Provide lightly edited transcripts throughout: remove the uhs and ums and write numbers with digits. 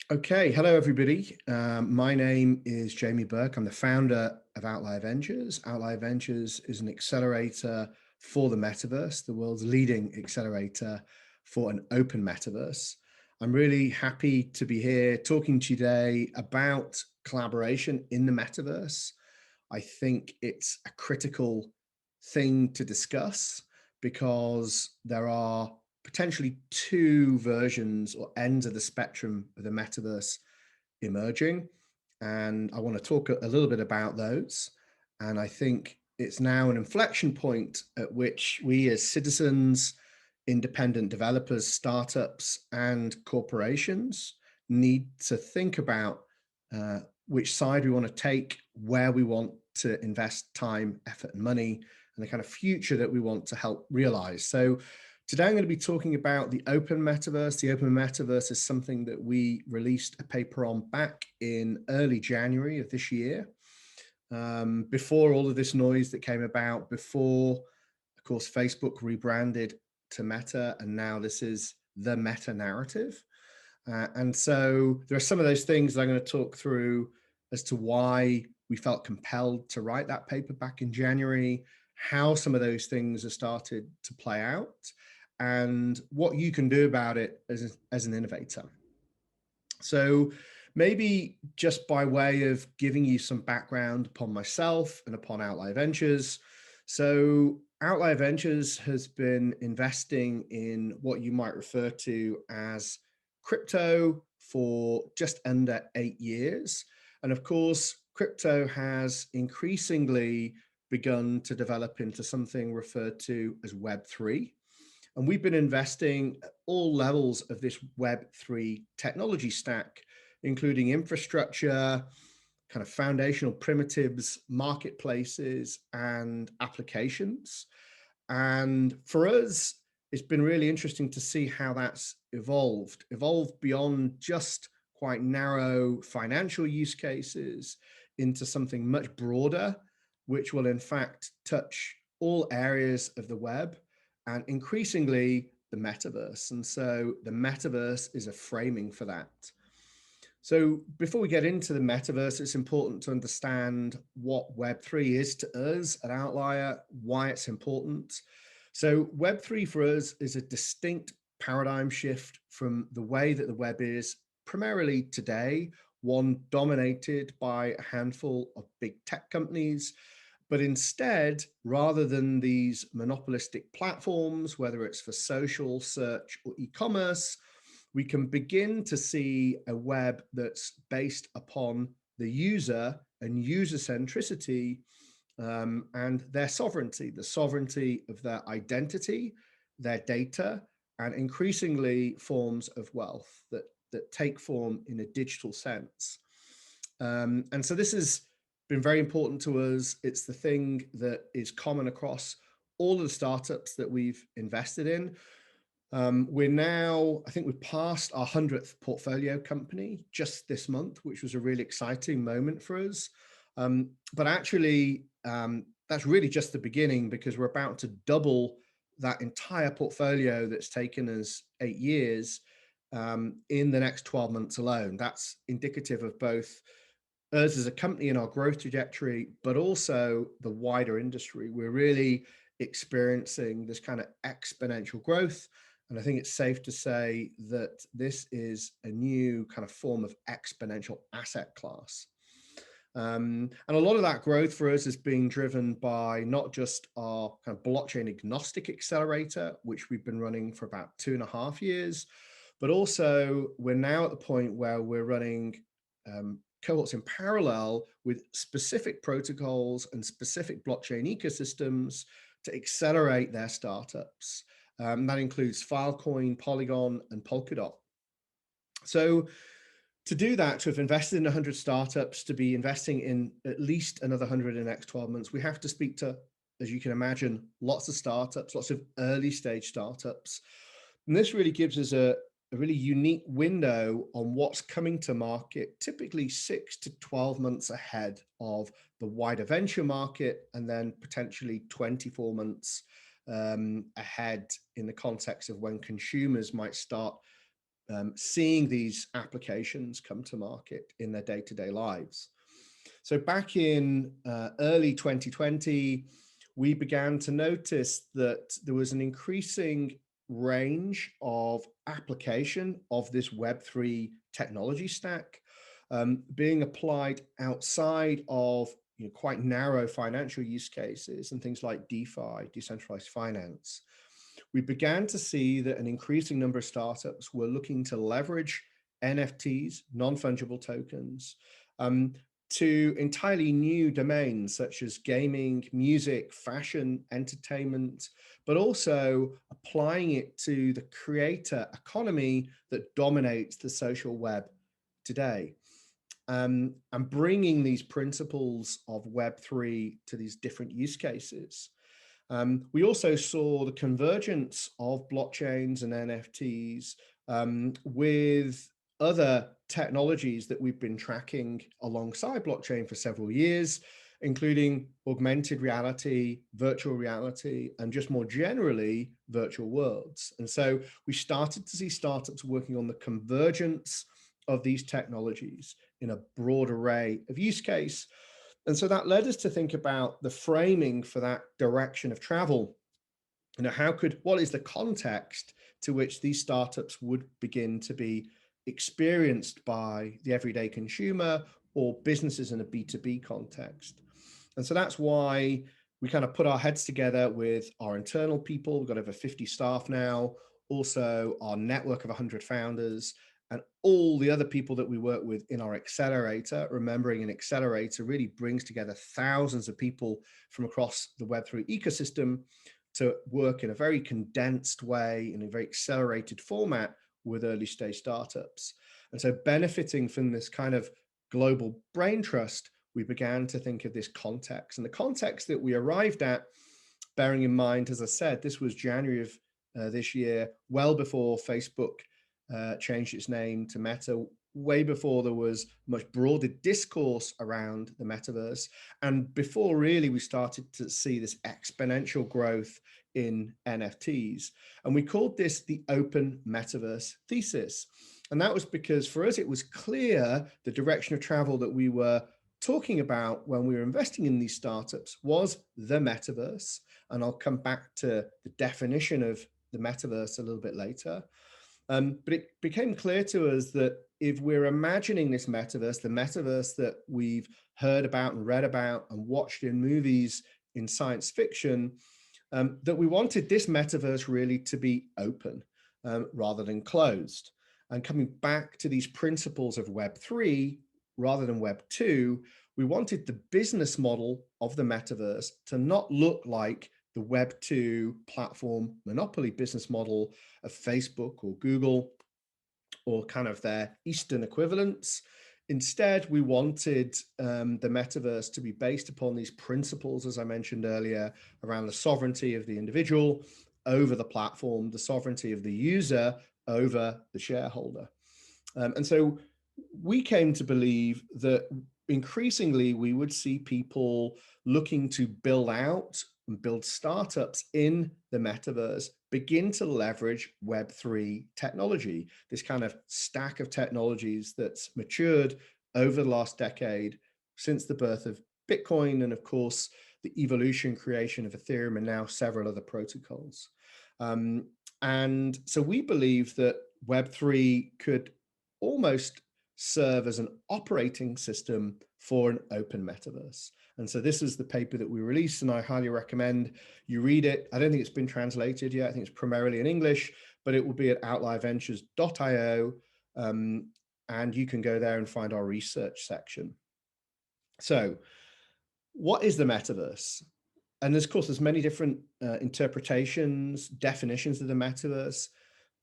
Okay, hello everybody. My name is Jamie Burke. I'm the founder of Outlier Ventures. Outlier Ventures is an accelerator for the metaverse, the world's leading accelerator for an open metaverse. I'm really happy to be here talking to you today about collaboration in the metaverse. I think it's a critical thing to discuss because there are potentially two versions or ends of the spectrum of the metaverse emerging. And I want to talk a little bit about those. And I think it's now an inflection point at which we as citizens, independent developers, startups, and corporations need to think about which side we want to take, where we want to invest time, effort, and money, and the kind of future that we want to help realize. So today I'm going to be talking about the open metaverse. The open metaverse is something that we released a paper on back in early January of this year, before all of this noise that came about, before, of course, Facebook rebranded to Meta, and now this is the meta narrative. And so there are some of those things that I'm going to talk through as to why we felt compelled to write that paper back in January, how some of those things have started to play out, and what you can do about it as an innovator. So maybe just by way of giving you some background upon myself and upon Outlier Ventures. So Outlier Ventures has been investing in what you might refer to as crypto for just under 8 years. And of course, crypto has increasingly begun to develop into something referred to as Web3. And we've been investing at all levels of this Web3 technology stack, including infrastructure, kind of foundational primitives, marketplaces, and applications. And for us, it's been really interesting to see how that's evolved beyond just quite narrow financial use cases into something much broader, which will in fact touch all areas of the web and increasingly the metaverse. And so the metaverse is a framing for that. So before we get into the metaverse, it's important to understand what Web3 is to us at Outlier, why it's important. So Web3 for us is a distinct paradigm shift from the way that the web is primarily today, one dominated by a handful of big tech companies. But instead, rather than these monopolistic platforms, whether it's for social, search, or e-commerce, we can begin to see a web that's based upon the user and user centricity, and their sovereignty, the sovereignty of their identity, their data, and increasingly forms of wealth that take form in a digital sense. And so this has been very important to us. It's the thing that is common across all of the startups that we've invested in. We're now, I think we've passed our 100th portfolio company just this month, which was a really exciting moment for us. But actually, that's really just the beginning, because we're about to double that entire portfolio that's taken us 8 years in the next 12 months alone. That's indicative of both us as a company and our growth trajectory, but also the wider industry. We're really experiencing this kind of exponential growth. And I think it's safe to say that this is a new kind of form of exponential asset class. And a lot of that growth for us is being driven by not just our kind of blockchain agnostic accelerator, which we've been running for about 2.5 years, but also we're now at the point where we're running cohorts in parallel with specific protocols and specific blockchain ecosystems to accelerate their startups. That includes Filecoin, Polygon, and Polkadot. So to do that, to have invested in 100 startups, to be investing in at least another 100 in the next 12 months, we have to speak to, as you can imagine, lots of startups, lots of early stage startups. And this really gives us a really unique window on what's coming to market, typically 6 to 12 months ahead of the wider venture market, and then potentially 24 months ahead in the context of when consumers might start seeing these applications come to market in their day-to-day lives. So back in early 2020, we began to notice that there was an increasing range of application of this Web3 technology stack being applied outside of quite narrow financial use cases and things like DeFi, decentralized finance. We began to see that an increasing number of startups were looking to leverage NFTs, non-fungible tokens, to entirely new domains such as gaming, music, fashion, entertainment, but also applying it to the creator economy that dominates the social web today. And bringing these principles of Web3 to these different use cases. We also saw the convergence of blockchains and NFTs with other technologies that we've been tracking alongside blockchain for several years, including augmented reality, virtual reality, and just more generally, virtual worlds. And so we started to see startups working on the convergence of these technologies in a broad array of use case. And so that led us to think about the framing for that direction of travel. What is the context to which these startups would begin to be experienced by the everyday consumer or businesses in a B2B context? And so that's why we kind of put our heads together with our internal people. We've got over 50 staff now, also our network of 100 founders, and all the other people that we work with in our accelerator. Remembering an accelerator really brings together thousands of people from across the Web3 ecosystem to work in a very condensed way, in a very accelerated format with early stage startups. And so benefiting from this kind of global brain trust, we began to think of this context. And the context that we arrived at, bearing in mind, as I said, this was January of this year, well before Facebook changed its name to Meta, way before there was much broader discourse around the metaverse, and before really we started to see this exponential growth in NFTs. And we called this the open metaverse thesis. And that was because for us, it was clear the direction of travel that we were talking about when we were investing in these startups was the metaverse. And I'll come back to the definition of the metaverse a little bit later. But it became clear to us that if we're imagining this metaverse, the metaverse that we've heard about and read about and watched in movies in science fiction, that we wanted this metaverse really to be open rather than closed. And coming back to these principles of Web3 rather than Web2, we wanted the business model of the metaverse to not look like the Web2 platform monopoly business model of Facebook or Google or kind of their Eastern equivalents. Instead, we wanted the metaverse to be based upon these principles, as I mentioned earlier, around the sovereignty of the individual over the platform, the sovereignty of the user over the shareholder. And so we came to believe that increasingly we would see people looking to build out and build startups in the metaverse begin to leverage Web3 technology, this kind of stack of technologies that's matured over the last decade since the birth of Bitcoin and, of course, the evolution creation of Ethereum and now several other protocols. And so we believe that Web3 could almost serve as an operating system for an open metaverse. And so this is the paper that we released, and I highly recommend you read it. I don't think it's been translated yet. I think it's primarily in English, but it will be at outlierventures.io, and you can go there and find our research section. So what is the metaverse? And of course, there's many different interpretations, definitions of the metaverse.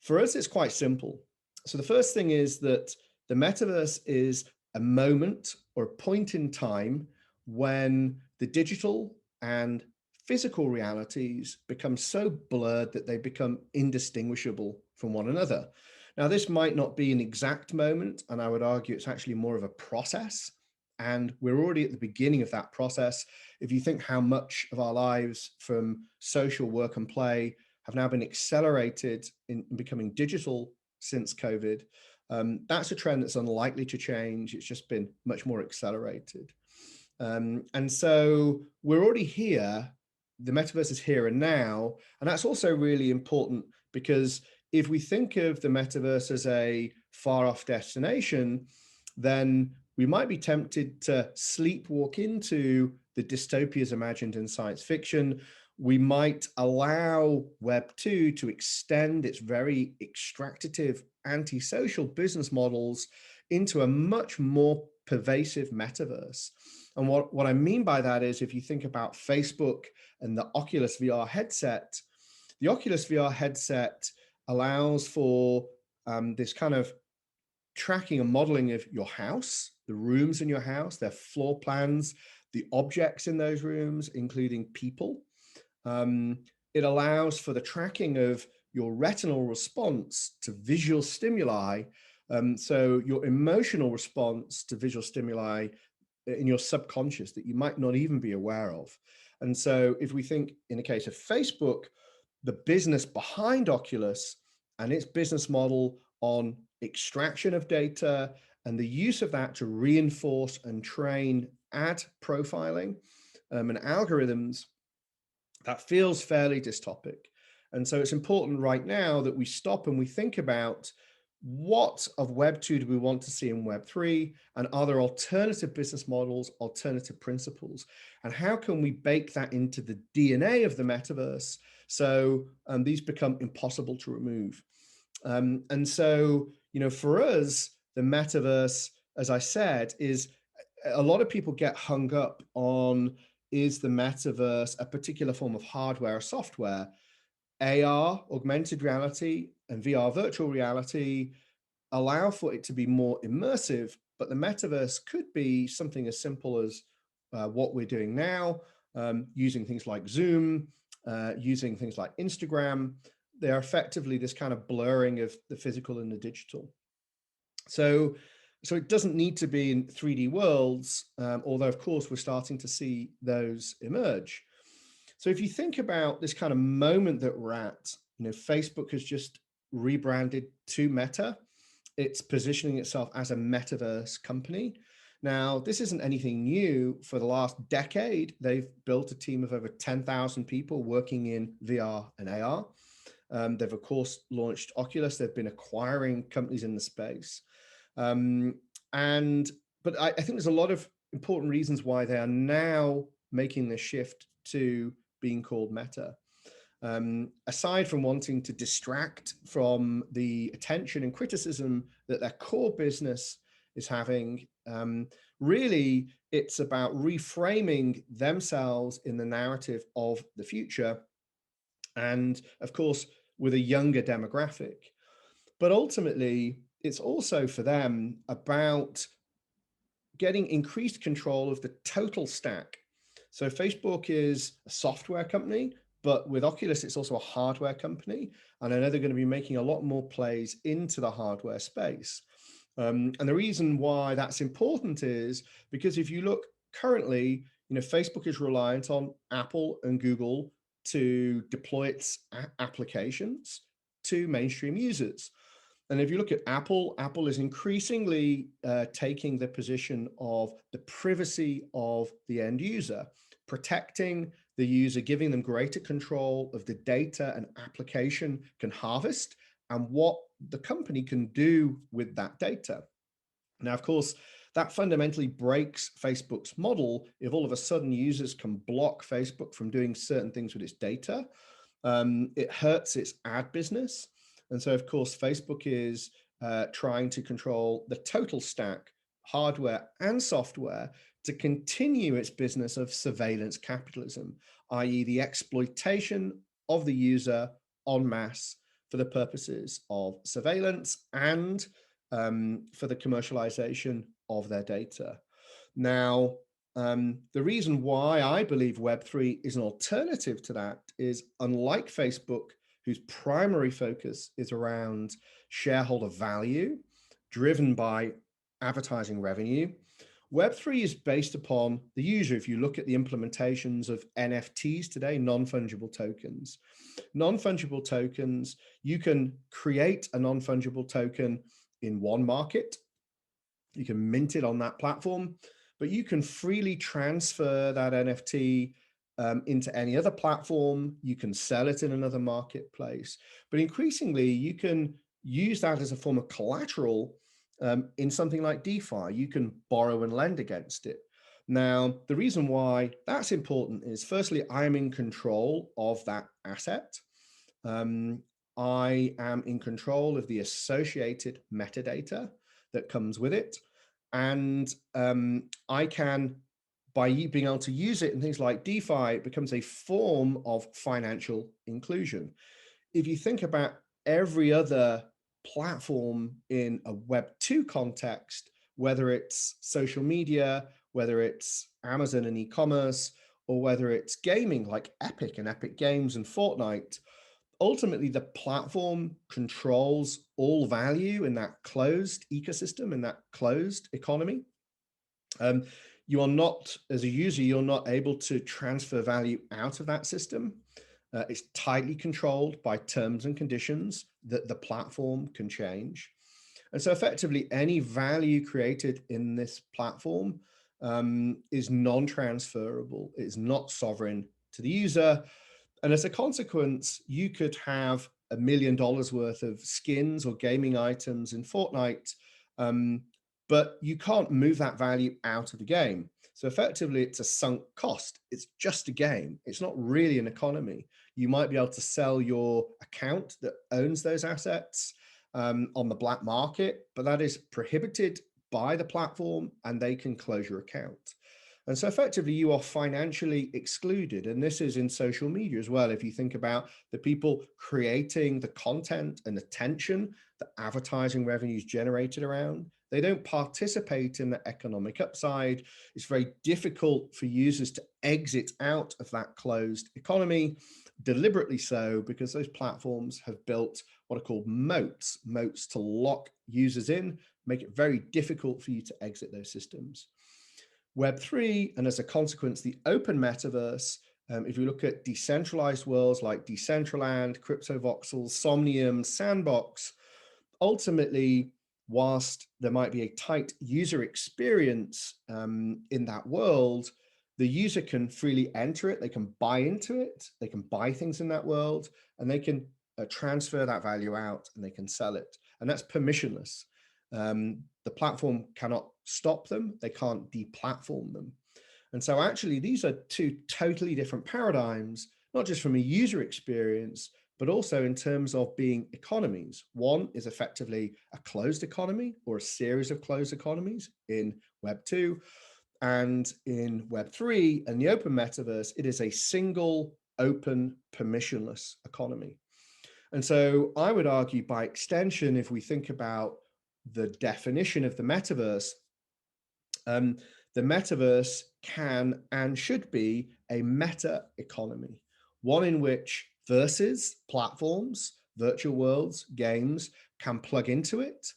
For us, it's quite simple. So the first thing is that the metaverse is a moment or a point in time when the digital and physical realities become so blurred that they become indistinguishable from one another. Now, this might not be an exact moment, and I would argue it's actually more of a process. And we're already at the beginning of that process. If you think how much of our lives from social work and play have now been accelerated in becoming digital since COVID. That's a trend that's unlikely to change. It's just been much more accelerated. And so we're already here. The metaverse is here and now. And that's also really important because if we think of the metaverse as a far off destination, then we might be tempted to sleepwalk into the dystopias imagined in science fiction. We might allow Web 2 to extend its very extractive, antisocial business models into a much more pervasive metaverse. And what I mean by that is if you think about Facebook and the Oculus VR headset, the Oculus VR headset allows for this kind of tracking and modeling of your house, the rooms in your house, their floor plans, the objects in those rooms, including people. It allows for the tracking of your retinal response to visual stimuli. So your emotional response to visual stimuli in your subconscious that you might not even be aware of. And so if we think in the case of Facebook, the business behind Oculus and its business model on extraction of data and the use of that to reinforce and train ad profiling and algorithms, that feels fairly dystopic. And so it's important right now that we stop and we think about what of Web 2 do we want to see in Web 3, and are there alternative business models, alternative principles, and how can we bake that into the DNA of the metaverse so these become impossible to remove. And so, for us, the metaverse, as I said, is a lot of people get hung up on, is the metaverse a particular form of hardware or software? AR, augmented reality, and VR, virtual reality, allow for it to be more immersive, but the metaverse could be something as simple as what we're doing now, using things like Zoom, using things like Instagram. They're effectively this kind of blurring of the physical and the digital. So it doesn't need to be in 3D worlds, although of course we're starting to see those emerge. So if you think about this kind of moment that we're at, Facebook has just rebranded to Meta. It's positioning itself as a metaverse company. Now, this isn't anything new. For the last decade, they've built a team of over 10,000 people working in VR and AR. They've, of course, launched Oculus. They've been acquiring companies in the space. But I think there's a lot of important reasons why they are now making the shift to being called Meta. Aside from wanting to distract from the attention and criticism that their core business is having, really it's about reframing themselves in the narrative of the future, and of course with a younger demographic. But ultimately, it's also for them about getting increased control of the total stack. So Facebook is a software company, but with Oculus, it's also a hardware company. And I know they're going to be making a lot more plays into the hardware space. And the reason why that's important is because if you look currently, Facebook is reliant on Apple and Google to deploy its applications to mainstream users. And if you look at Apple, Apple is increasingly taking the position of the privacy of the end user, protecting the user, giving them greater control of the data an application can harvest and what the company can do with that data. Now, of course, that fundamentally breaks Facebook's model. If all of a sudden users can block Facebook from doing certain things with its data, it hurts its ad business. And so, of course, Facebook is trying to control the total stack, hardware and software, to continue its business of surveillance capitalism, i.e. the exploitation of the user en masse for the purposes of surveillance and for the commercialization of their data. Now, the reason why I believe Web3 is an alternative to that is, unlike Facebook, whose primary focus is around shareholder value, driven by advertising revenue, Web3 is based upon the user. If you look at the implementations of NFTs today, non-fungible tokens. Non-fungible tokens, you can create a non-fungible token in one market. You can mint it on that platform, but you can freely transfer that NFT into any other platform. You can sell it in another marketplace, but increasingly you can use that as a form of collateral in something like DeFi. You can borrow and lend against it. Now, the reason why that's important is, firstly, I'm in control of that asset. I am in control of the associated metadata that comes with it. And I can, by being able to use it in things like DeFi, it becomes a form of financial inclusion. If you think about every other platform in a Web2 context, whether it's social media, whether it's Amazon and e-commerce, or whether it's gaming like Epic and Epic Games and Fortnite, ultimately the platform controls all value in that closed ecosystem, in that closed economy. You are not, as a user, you're not able to transfer value out of that system. It's tightly controlled by terms and conditions that the platform can change. And so effectively any value created in this platform is non-transferable. It's not sovereign to the user. And as a consequence, you could have $1 million worth of skins or gaming items in Fortnite, but you can't move that value out of the game. So effectively, it's a sunk cost. It's just a game. It's not really an economy. You might be able to sell your account that owns those assets on the black market, but that is prohibited by the platform and they can close your account. And so effectively you are financially excluded. And this is in social media as well. If you think about the people creating the content and attention that advertising revenues generated around, they don't participate in the economic upside. It's very difficult for users to exit out of that closed economy, deliberately so, because those platforms have built what are called moats to lock users in, make it very difficult for you to exit those systems. Web3, and as a consequence, the open metaverse, if you look at decentralized worlds like Decentraland, CryptoVoxels, Somnium, Sandbox, ultimately, whilst there might be a tight user experience in that world, the user can freely enter it, they can buy into it, they can buy things in that world, and they can transfer that value out and they can sell it. And that's permissionless. The platform cannot stop them. They can't deplatform them. And so actually, these are two totally different paradigms, not just from a user experience, but also in terms of being economies. One is effectively a closed economy or a series of closed economies in Web 2. And in Web 3 and the open metaverse, it is a single, open, permissionless economy. And so I would argue by extension, if we think about the definition of the metaverse can and should be a meta economy, one in which versus platforms, virtual worlds, games can plug into it,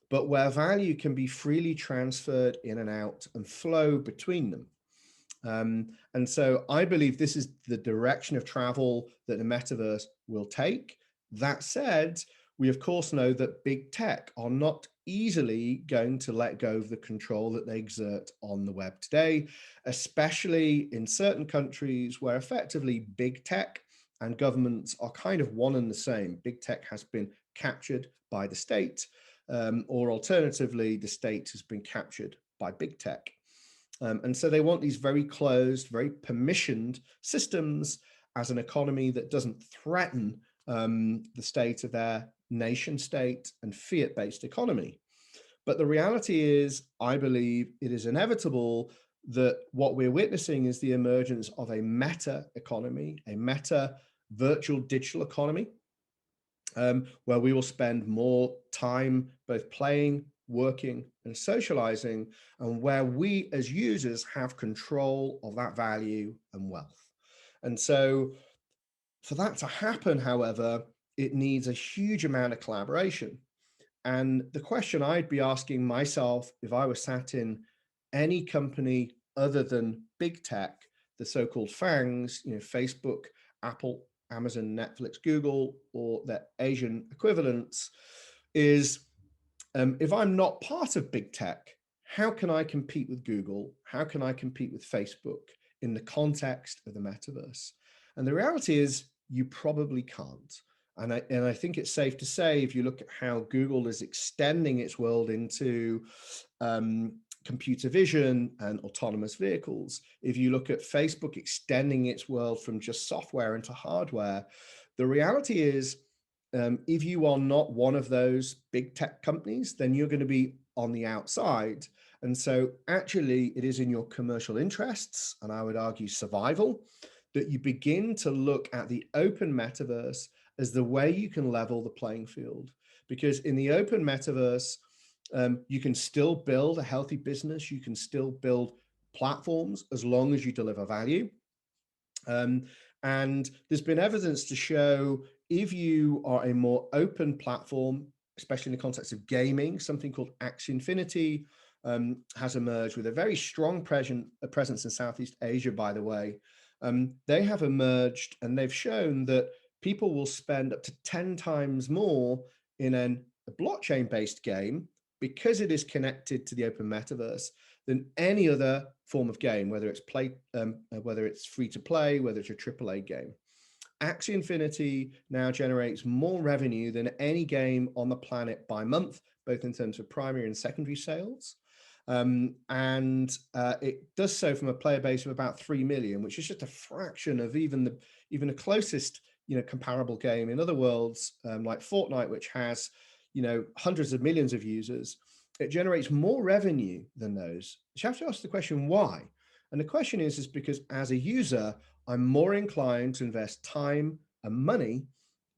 but where value can be freely transferred in and out and flow between them. And so I believe this is the direction of travel that the metaverse will take. That said, we of course know that big tech are not easily going to let go of the control that they exert on the web today, especially in certain countries where effectively big tech and governments are kind of one and the same. Big tech has been captured by the state, or alternatively, the state has been captured by big tech. And so they want these very closed, very permissioned systems as an economy that doesn't threaten the state of their nation state and fiat-based economy. But the reality is, I believe it is inevitable that what we're witnessing is the emergence of a meta economy, a meta virtual digital economy, where we will spend more time both playing, working, and socializing, and where we as users have control of that value and wealth. And so for that to happen, however, it needs a huge amount of collaboration. And the question I'd be asking myself if I was sat in any company other than big tech, the so-called FANGs, Facebook, Apple, Amazon, Netflix, Google, or their Asian equivalents, is if I'm not part of big tech, how can I compete with Google? How can I compete with Facebook in the context of the metaverse? And the reality is you probably can't. And I think it's safe to say, if you look at how Google is extending its world into computer vision and autonomous vehicles, if you look at Facebook extending its world from just software into hardware, the reality is if you are not one of those big tech companies, then you're going to be on the outside. And so actually it is in your commercial interests, and I would argue survival, that you begin to look at the open metaverse as the way you can level the playing field. Because in the open metaverse, you can still build a healthy business, you can still build platforms as long as you deliver value. And there's been evidence to show if you are a more open platform, especially in the context of gaming, something called Axie Infinity has emerged with a very strong presence in Southeast Asia, by the way. They have emerged and they've shown that people will spend up to 10 times more in a blockchain-based game because it is connected to the open metaverse than any other form of game, whether it's free to play, whether it's a AAA game. Axie Infinity now generates more revenue than any game on the planet by month, both in terms of primary and secondary sales. It does so from a player base of about 3 million, which is just a fraction of even the closest comparable game in other worlds, like Fortnite, which has hundreds of millions of users. It generates more revenue than those. You have to ask the question why. And the question is because as a user, I'm more inclined to invest time and money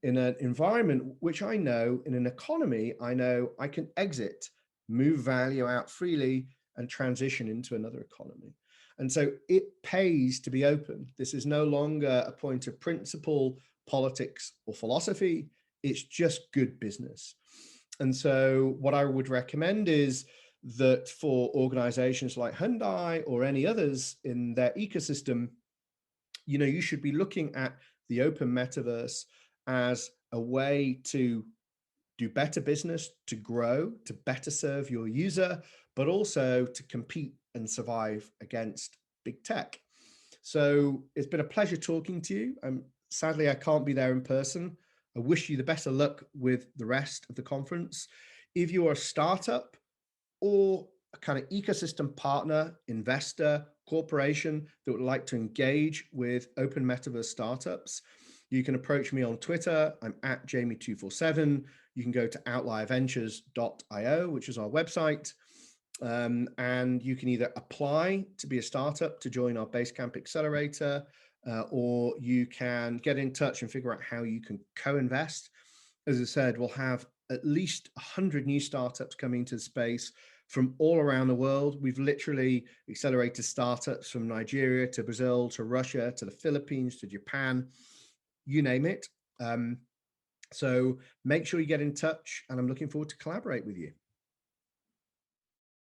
in an environment which I know, in an economy I know I can exit, move value out freely, and transition into another economy. And so it pays to be open. This is no longer a point of principle, politics, or philosophy. It's just good business. And so what I would recommend is that for organizations like Hyundai or any others in their ecosystem, you should be looking at the open metaverse as a way to do better business, to grow, to better serve your user, but also to compete and survive against big tech. So it's been a pleasure talking to you. Sadly, I can't be there in person. I wish you the best of luck with the rest of the conference. If you're a startup or a kind of ecosystem partner, investor, corporation that would like to engage with open metaverse startups, you can approach me on Twitter. I'm at Jamie247. You can go to outlierventures.io, which is our website. And you can either apply to be a startup to join our Basecamp Accelerator, or you can get in touch and figure out how you can co-invest. As I said, we'll have at least 100 new startups coming to the space from all around the world. We've literally accelerated startups from Nigeria to Brazil to Russia to the Philippines to Japan, you name it. So make sure you get in touch, and I'm looking forward to collaborate with you.